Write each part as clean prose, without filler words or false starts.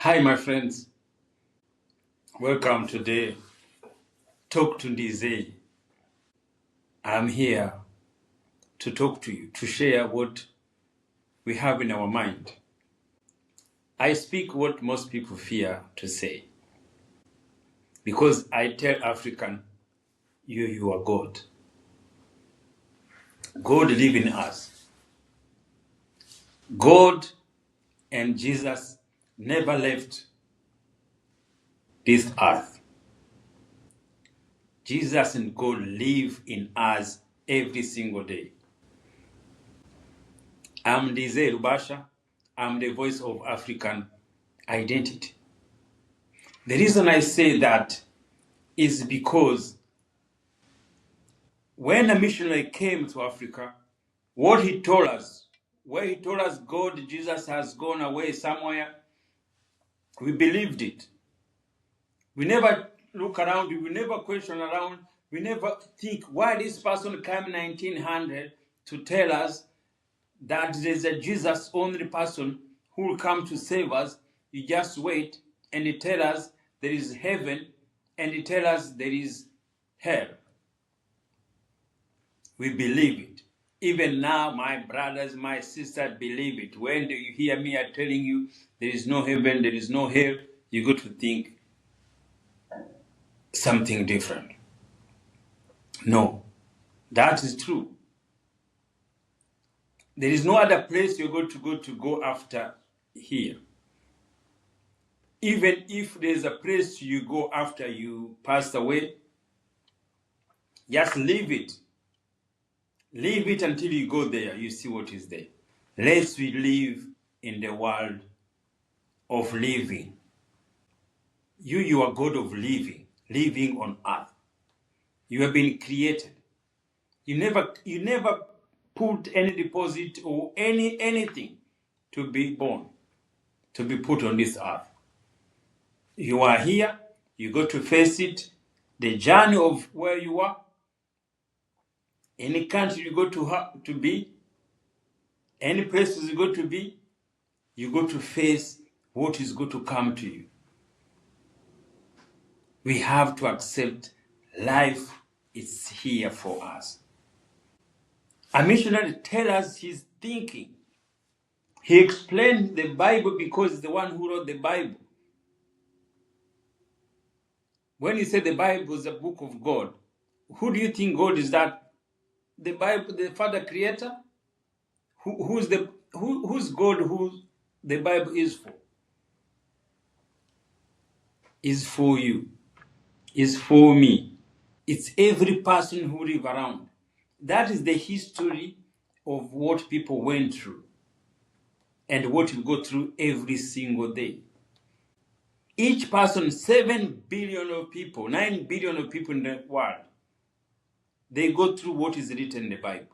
Hi, my friends. Welcome today. Talk to Ndizeye. I'm here to talk to you, to share what we have in our mind. I speak what most people fear to say because I tell African, you are God. God live in us. God and Jesus never left this earth. Jesus and God live in us every single day. I'm Ndizeye Rubasha. I'm the voice of African identity. The reason I say that is because when a missionary came to Africa, what he told us, where he told us God, Jesus has gone away somewhere, we believed it. We never look around, we never question around, we never think why this person came 1900 to tell us that there's a Jesus only person who will come to save us. You just wait and he tell us there is heaven and he tell us there is hell. We believe it. Even now, my brothers, my sisters believe it. When you hear me telling you there is no heaven, there is no hell, you got to think something different. No, that is true. There is no other place you're going to go after here. Even if there's a place you go after you passed away, just leave it. Leave it until you go there, you see what is there. Lest we live in the world of living. You are God of living, living on earth. You have been created. You never put any deposit or anything to be born, to be put on this earth. You are here, you got to face it, the journey of where you are, any country you go to be, any places you go to be, you got to face what is going to come to you. We have to accept life is here for us. A missionary tells us his thinking. He explained the Bible because he's the one who wrote the Bible. When he said the Bible is a book of God, who do you think God is? That the Bible, the Father Creator? Who's God? Who the Bible is for? Is for you. Is for me. It's every person who live around. That is the history of what people went through and what you go through every single day. Each person, 7 billion of people, 9 billion of people in the world, they go through what is written in the Bible.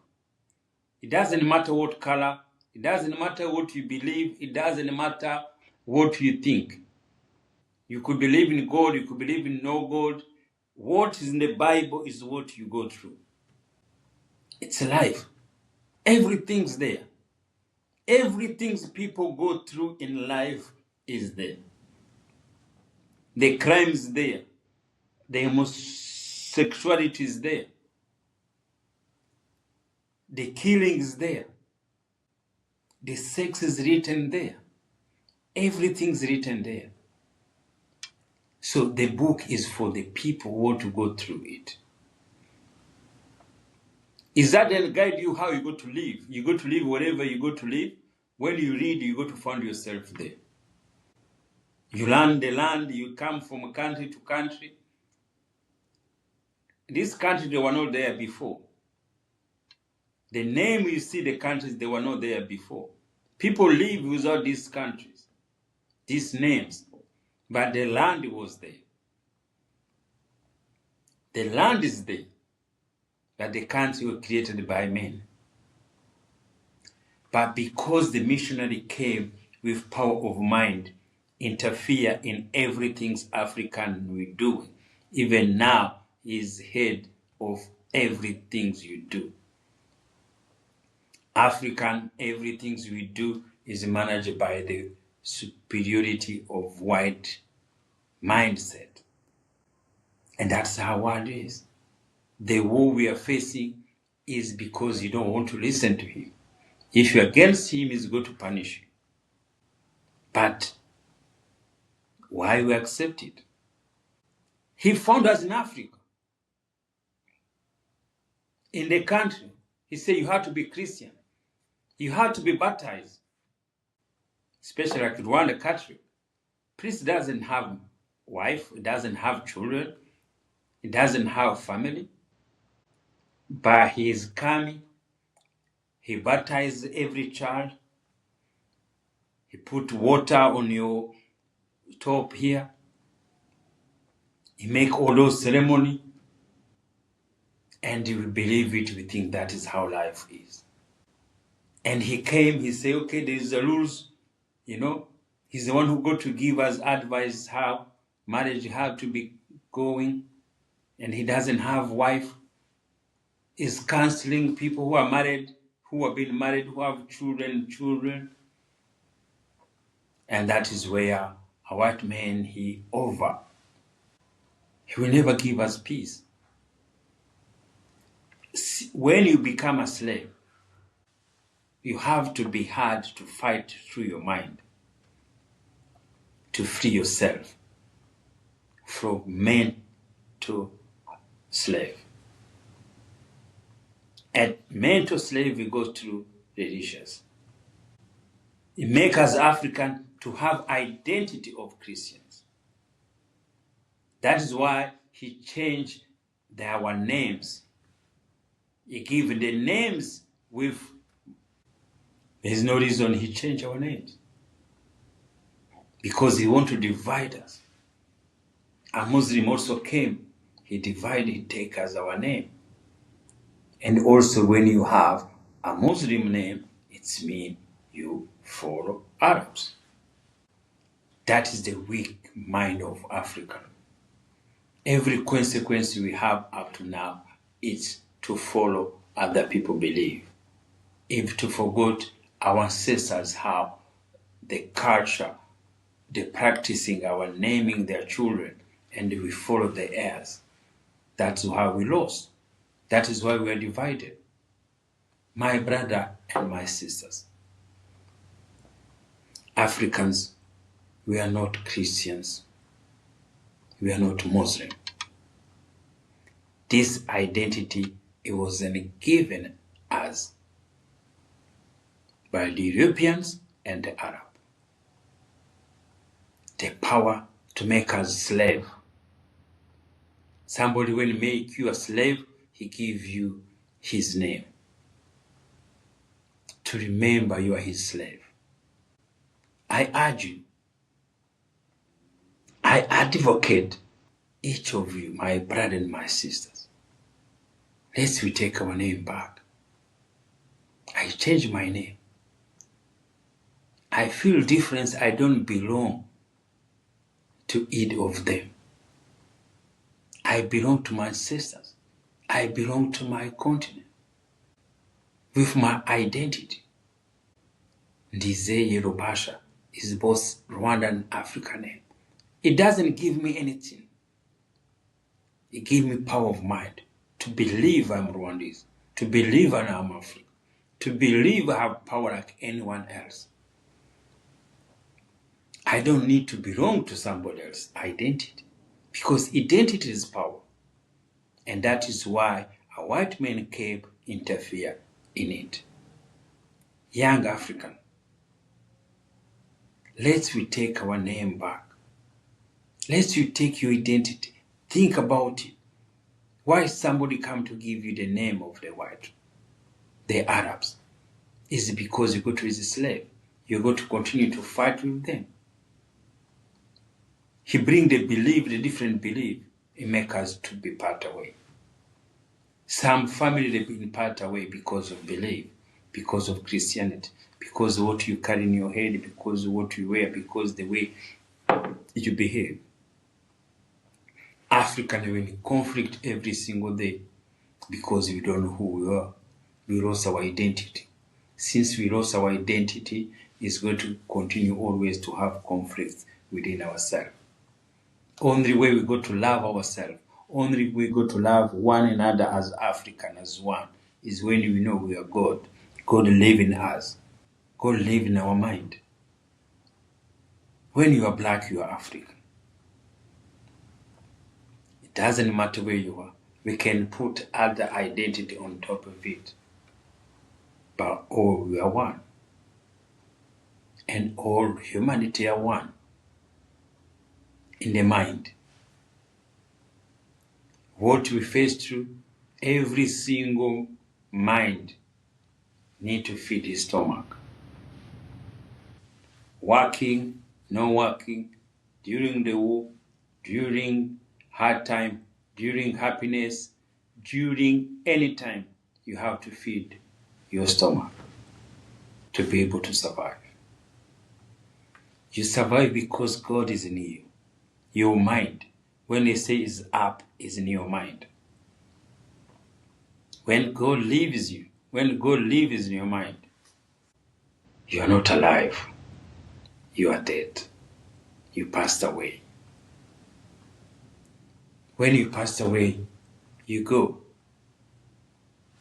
It doesn't matter what color, it doesn't matter what you believe, it doesn't matter what you think. You could believe in God, you could believe in no God. What is in the Bible is what you go through. It's life. Everything's there. Everything people go through in life is there. The crime is there. The homosexuality is there. The killing is there. The sex is written there. Everything's written there. So the book is for the people who want to go through it. Is that then guide you how you go to live? You go to live wherever you go to live. When you read, you go to find yourself there. You learn the land, you come from country to country. This country, they were not there before. The name you see the countries, they were not there before. People live without these countries, these names, but the land was there. The land is there, but the country was created by men. But because the missionary came with power of mind, interfere in everything African we do, even now is head of everything you do. African, everything we do is managed by the superiority of white mindset. And that's how war is. The war we are facing is because you don't want to listen to him. If you're against him, he's going to punish you. But why we accept it? He found us in Africa. In the country, he said you have to be Christian. You have to be baptized. Especially like Rwanda Catholic. Priest doesn't have wife, he doesn't have children, he doesn't have family. But he is coming, he baptizes every child, he put water on your top here, he make all those ceremony, and we believe it, we think that is how life is. And he came, he said, okay, there is the rules, he's the one who got to give us advice how marriage have to be going, and he doesn't have wife. Is counseling people who are married, who have been married, who have children. And that is where a white man, he will never give us peace. When you become a slave, you have to be hard to fight through your mind to free yourself from man to slave. And man to slave, we go through religious. It makes us African to have identity of Christians. That is why he changed our names. He gave the names with, there's no reason he changed our names. Because he wants to divide us. A Muslim also came, he divided, he take us our name. And also when you have a Muslim name, it means you follow Arabs. That is the weak mind of Africa. Every consequence we have up to now is to follow other people believe. If to forget our ancestors how the culture, the practicing our naming their children, and we follow the heirs. That's how we lost. That is why we are divided. My brother and my sisters. Africans, we are not Christians. We are not Muslim. This identity, it wasn't given us by the Europeans and the Arab. The power to make us slave. Somebody will make you a slave, he gives you his name. To remember you are his slave. I urge you, I advocate each of you, my brother and my sisters. Let's we take our name back. I change my name. I feel difference. I don't belong to either of them. I belong to my sisters. I belong to my continent. With my identity. Ndizeye Rubasha is both Rwandan and African name. It doesn't give me anything. It gives me power of mind to believe I'm Rwandese, to believe I'm African, to believe I have power like anyone else. I don't need to belong to somebody else's identity because identity is power. And that is why a white man came interfere in it. Young African, let's we take our name back. Let's you take your identity. Think about it. Why somebody come to give you the name of the white, the Arabs? Is it because you go to his slave? You're going to continue to fight with them. He bring the belief, the different belief. It make us to be part away. Some family they've been part away because of belief, because of Christianity, because of what you carry in your head, because of what you wear, because the way you behave. African are in conflict every single day because we don't know who we are. We lost our identity. Since we lost our identity, is going to continue always to have conflicts within ourselves. Only way we go to love ourselves, only we go to love one another as African, as one, is when we know we are God. God live in us. God live in our mind. When you are black, you are African. It doesn't matter where you are. We can put other identity on top of it. But all we are one. And all humanity are one. In the mind. What we face through, every single mind need to feed his stomach. Working, not working, during the war, during hard time, during happiness, during any time, you have to feed your stomach to be able to survive. You survive because God is in you. Your mind, when they say is up, is in your mind. When God lives you, when God lives in your mind, you are not alive. You are dead. You passed away. When you passed away, you go.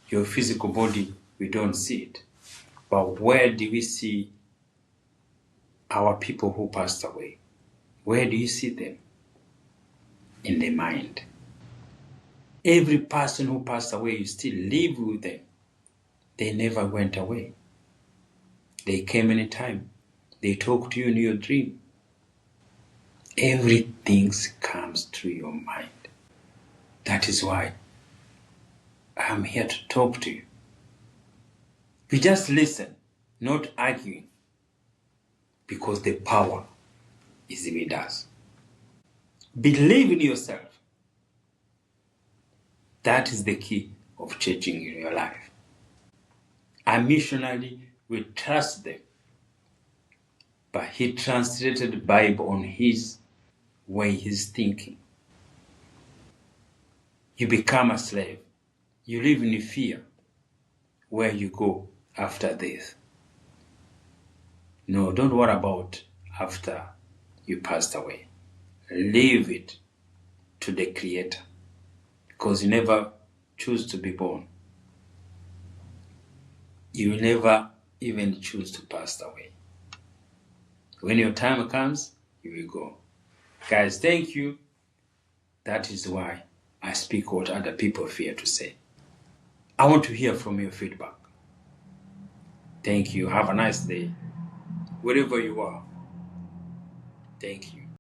Your physical body, we don't see it. But where do we see our people who passed away? Where do you see them? In the mind. Every person who passed away, you still live with them. They never went away. They came anytime. They talk to you in your dream. Everything comes through your mind. That is why I'm here to talk to you. We just listen, not arguing, because the power is with us. Believe in yourself. That is the key of changing in your life. A missionary will trust them, but he translated the Bible on his way, his thinking. You become a slave. You live in fear where you go after this. No, don't worry about after you passed away. Leave it to the Creator, because you never choose to be born. You will never even choose to pass away. When your time comes, you will go. Guys, thank you. That is why I speak what other people fear to say. I want to hear from your feedback. Thank you. Have a nice day. Wherever you are. Thank you.